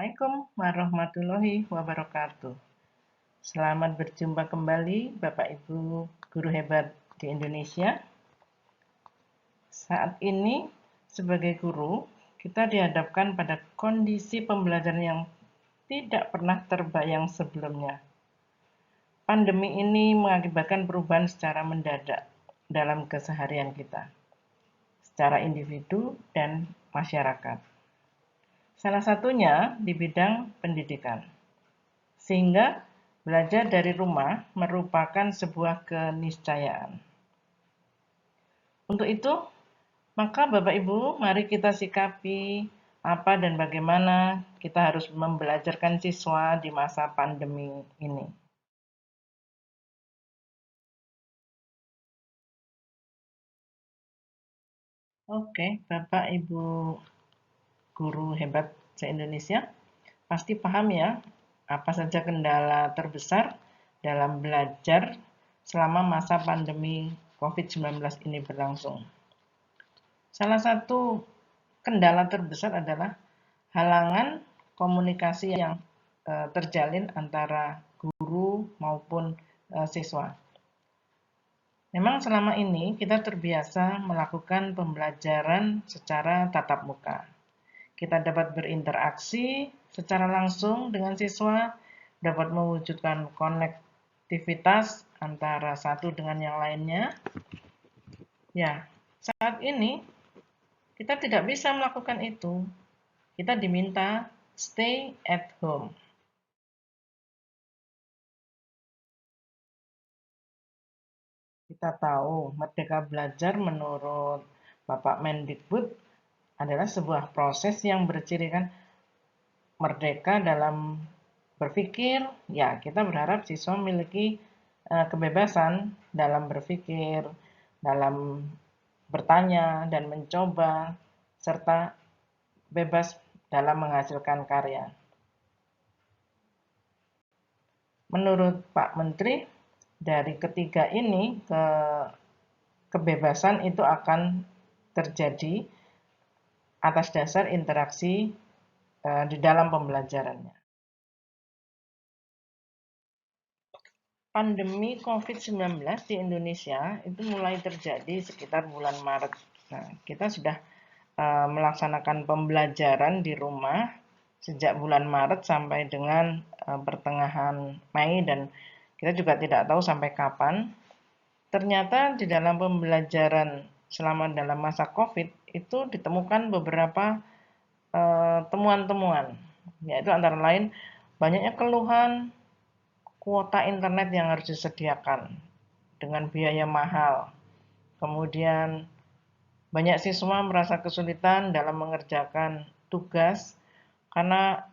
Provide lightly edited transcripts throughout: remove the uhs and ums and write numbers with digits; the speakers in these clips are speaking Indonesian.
Assalamualaikum warahmatullahi wabarakatuh. Selamat berjumpa kembali Bapak Ibu guru hebat di Indonesia. Saat ini sebagai guru, kita dihadapkan pada kondisi pembelajaran yang tidak pernah terbayang sebelumnya. Pandemi ini mengakibatkan perubahan secara mendadak dalam keseharian kita, secara individu dan masyarakat. Salah satunya di bidang pendidikan. Sehingga belajar dari rumah merupakan sebuah keniscayaan. Untuk itu, maka Bapak Ibu, mari kita sikapi apa dan bagaimana kita harus membelajarkan siswa di masa pandemi ini. Oke, Bapak Ibu guru hebat se-Indonesia, pasti paham ya apa saja kendala terbesar dalam belajar selama masa pandemi COVID-19 ini berlangsung. Salah satu kendala terbesar adalah halangan komunikasi yang terjalin antara guru maupun siswa. Memang selama ini kita terbiasa melakukan pembelajaran secara tatap muka. Kita dapat berinteraksi secara langsung dengan siswa, dapat mewujudkan konektivitas antara satu dengan yang lainnya. Ya, saat ini kita tidak bisa melakukan itu. Kita diminta stay at home. Kita tahu Merdeka Belajar menurut Bapak Mendikbud adalah sebuah proses yang bercirikan merdeka dalam berpikir. Ya, kita berharap siswa memiliki kebebasan dalam berpikir, dalam bertanya dan mencoba, serta bebas dalam menghasilkan karya. Menurut Pak Menteri, dari ketiga ini kebebasan itu akan terjadi atas dasar interaksi di dalam pembelajarannya. Pandemi COVID-19 di Indonesia itu mulai terjadi sekitar bulan Maret. Nah, kita sudah melaksanakan pembelajaran di rumah sejak bulan Maret sampai dengan pertengahan Mei, dan kita juga tidak tahu sampai kapan. Ternyata di dalam pembelajaran selama dalam masa COVID itu ditemukan beberapa temuan-temuan, yaitu antara lain banyaknya keluhan kuota internet yang harus disediakan dengan biaya mahal. Kemudian banyak siswa merasa kesulitan dalam mengerjakan tugas karena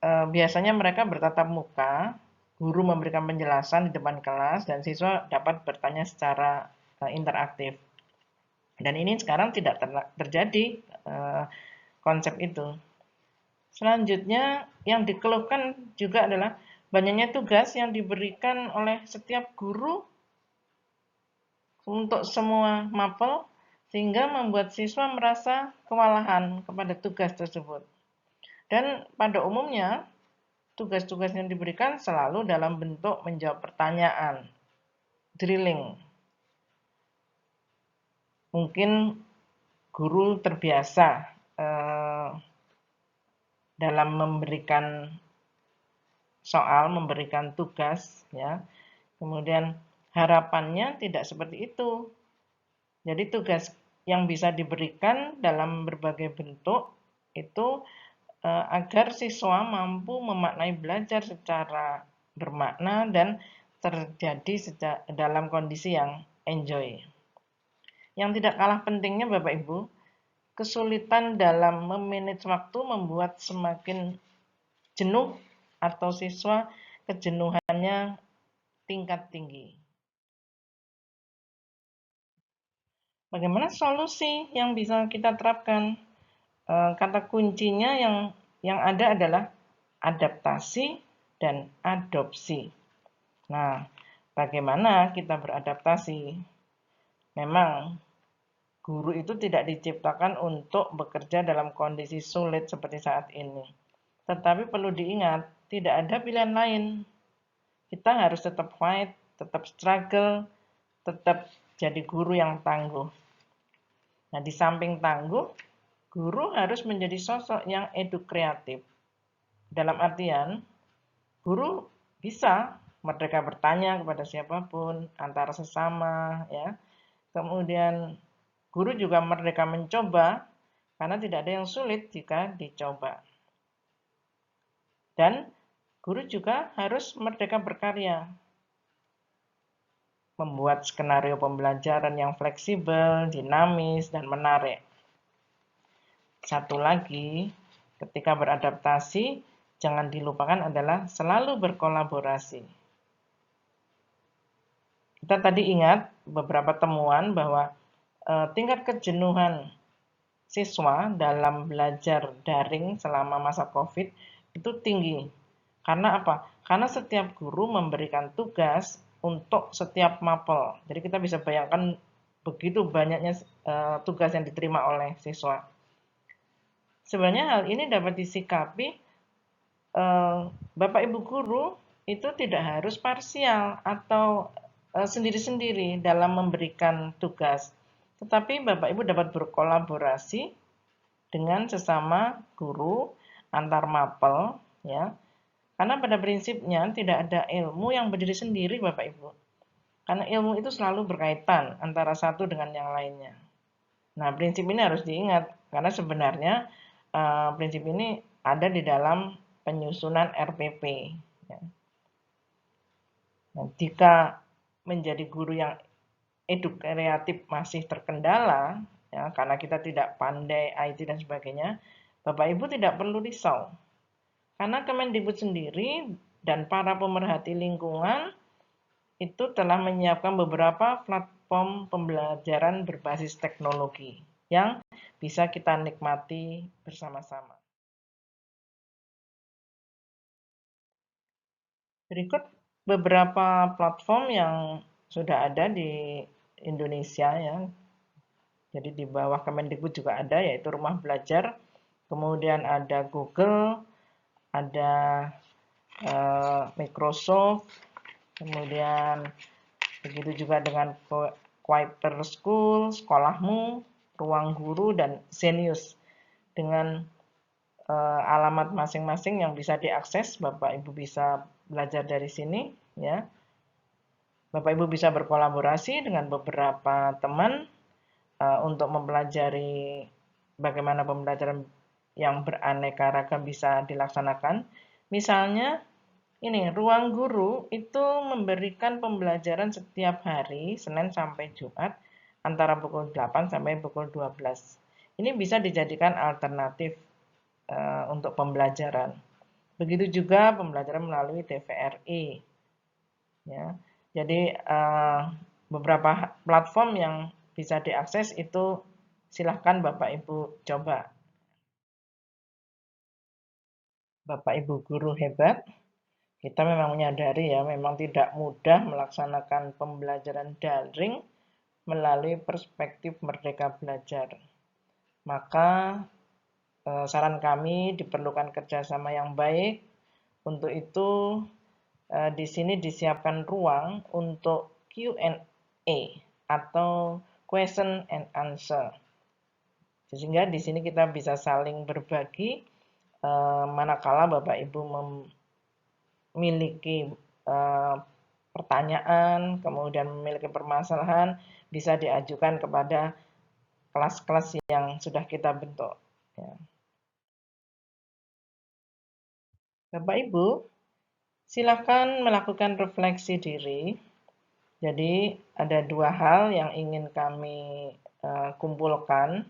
biasanya mereka bertatap muka, guru memberikan penjelasan di depan kelas dan siswa dapat bertanya secara interaktif. Dan ini sekarang tidak terjadi konsep itu. Selanjutnya yang dikeluhkan juga adalah banyaknya tugas yang diberikan oleh setiap guru untuk semua mapel, sehingga membuat siswa merasa kewalahan kepada tugas tersebut. Dan pada umumnya, tugas-tugas yang diberikan selalu dalam bentuk menjawab pertanyaan, drilling. Mungkin guru terbiasa dalam memberikan soal, memberikan tugas, ya. Kemudian harapannya tidak seperti itu. Jadi tugas yang bisa diberikan dalam berbagai bentuk itu agar siswa mampu memaknai belajar secara bermakna dan terjadi dalam kondisi yang enjoy. Yang tidak kalah pentingnya Bapak Ibu, kesulitan dalam memanage waktu membuat semakin jenuh atau siswa kejenuhannya tingkat tinggi. Bagaimana solusi yang bisa kita terapkan? Kata kuncinya yang ada adalah adaptasi dan adopsi. Nah, bagaimana kita beradaptasi? Memang guru itu tidak diciptakan untuk bekerja dalam kondisi sulit seperti saat ini. Tetapi perlu diingat, tidak ada pilihan lain. Kita harus tetap fight, tetap struggle, tetap jadi guru yang tangguh. Nah, di samping tangguh, guru harus menjadi sosok yang edukreatif. Dalam artian, guru bisa merdeka bertanya kepada siapapun, antara sesama, ya. Kemudian, guru juga merdeka mencoba, karena tidak ada yang sulit jika dicoba. Dan guru juga harus merdeka berkarya, membuat skenario pembelajaran yang fleksibel, dinamis, dan menarik. Satu lagi, ketika beradaptasi, jangan dilupakan adalah selalu berkolaborasi. Kita tadi ingat beberapa temuan bahwa tingkat kejenuhan siswa dalam belajar daring selama masa COVID itu tinggi. Karena apa? Karena setiap guru memberikan tugas untuk setiap mapel. Jadi kita bisa bayangkan begitu banyaknya tugas yang diterima oleh siswa. Sebenarnya hal ini dapat disikapi Bapak Ibu guru itu tidak harus parsial atau sendiri-sendiri dalam memberikan tugas. Tetapi Bapak Ibu dapat berkolaborasi dengan sesama guru antar mapel, ya. Karena pada prinsipnya tidak ada ilmu yang berdiri sendiri, Bapak Ibu. Karena ilmu itu selalu berkaitan antara satu dengan yang lainnya. Nah, prinsip ini harus diingat karena sebenarnya prinsip ini ada di dalam penyusunan RPP. Ya. Nah, jika menjadi guru yang edukreatif masih terkendala, ya, karena kita tidak pandai IT dan sebagainya, Bapak Ibu tidak perlu risau. Karena Kemendikbud sendiri dan para pemerhati lingkungan itu telah menyiapkan beberapa platform pembelajaran berbasis teknologi yang bisa kita nikmati bersama-sama. Berikut beberapa platform yang sudah ada di Indonesia, ya. Jadi di bawah Kemendikbud juga ada, yaitu Rumah Belajar, kemudian ada Google, ada Microsoft, kemudian begitu juga dengan Kuiper School, Sekolahmu, Ruang Guru, dan Zenius. Dengan alamat masing-masing yang bisa diakses, Bapak Ibu bisa belajar dari sini, ya. Bapak Ibu bisa berkolaborasi dengan beberapa teman untuk mempelajari bagaimana pembelajaran yang beraneka ragam bisa dilaksanakan. Misalnya, ini Ruang Guru itu memberikan pembelajaran setiap hari, Senin sampai Jumat, antara pukul 8 sampai pukul 12. Ini bisa dijadikan alternatif untuk pembelajaran. Begitu juga pembelajaran melalui TVRI. Ya. Jadi beberapa platform yang bisa diakses itu silahkan Bapak Ibu coba. Bapak Ibu guru hebat, kita memang menyadari ya, memang tidak mudah melaksanakan pembelajaran daring melalui perspektif merdeka belajar. Maka saran kami diperlukan kerjasama yang baik. Untuk itu di sini disiapkan ruang untuk Q&A atau question and answer. Sehingga di sini kita bisa saling berbagi manakala Bapak Ibu memiliki pertanyaan, kemudian memiliki permasalahan, bisa diajukan kepada kelas-kelas yang sudah kita bentuk. Ya. Bapak Ibu, silakan melakukan refleksi diri. Jadi ada dua hal yang ingin kami kumpulkan.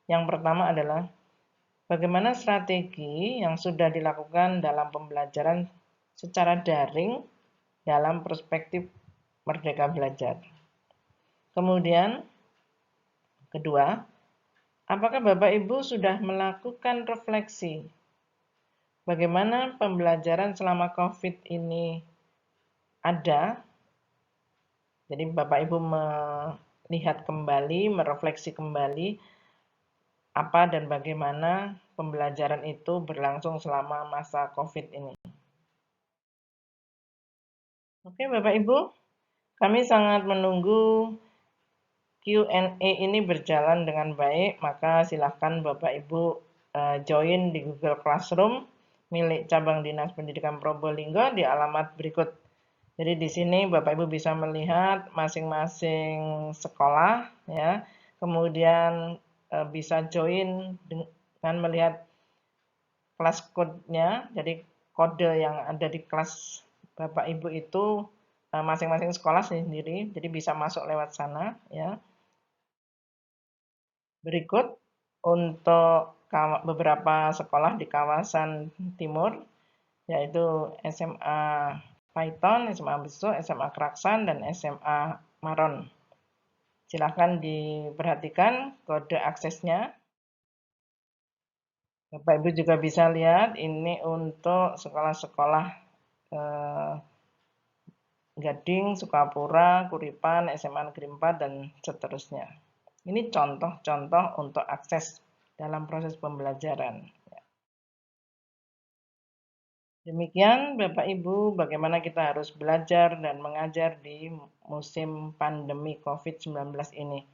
Yang pertama adalah bagaimana strategi yang sudah dilakukan dalam pembelajaran secara daring dalam perspektif merdeka belajar. Kemudian, kedua, apakah Bapak Ibu sudah melakukan refleksi bagaimana pembelajaran selama COVID ini ada? Jadi Bapak Ibu melihat kembali, merefleksi kembali apa dan bagaimana pembelajaran itu berlangsung selama masa COVID ini. Oke, Bapak Ibu, kami sangat menunggu Q&A ini berjalan dengan baik, maka silakan Bapak Ibu join di Google Classroom milik Cabang Dinas Pendidikan Probolinggo di alamat berikut. Jadi di sini Bapak Ibu bisa melihat masing-masing sekolah ya. Kemudian bisa join dengan melihat kelas code-nya. Jadi kode yang ada di kelas Bapak Ibu itu masing-masing sekolah sendiri. Jadi bisa masuk lewat sana ya. Berikut untuk beberapa sekolah di kawasan timur, yaitu SMA Python, SMA Beso, SMA Keraksan, dan SMA Maron. Silahkan diperhatikan kode aksesnya. Bapak Ibu juga bisa lihat ini untuk sekolah-sekolah Gading, Sukapura, Kuripan, SMA Negeri 4, dan seterusnya. Ini contoh-contoh untuk akses dalam proses pembelajaran. Demikian Bapak Ibu, bagaimana kita harus belajar dan mengajar di musim pandemi COVID-19 ini.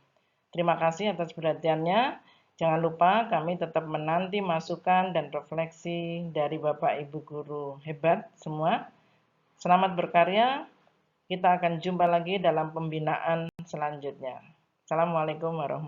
Terima kasih atas perhatiannya. Jangan lupa kami tetap menanti masukan dan refleksi dari Bapak Ibu guru hebat semua. Selamat berkarya. Kita akan jumpa lagi dalam pembinaan selanjutnya. Assalamualaikum warahmatullahi wabarakatuh.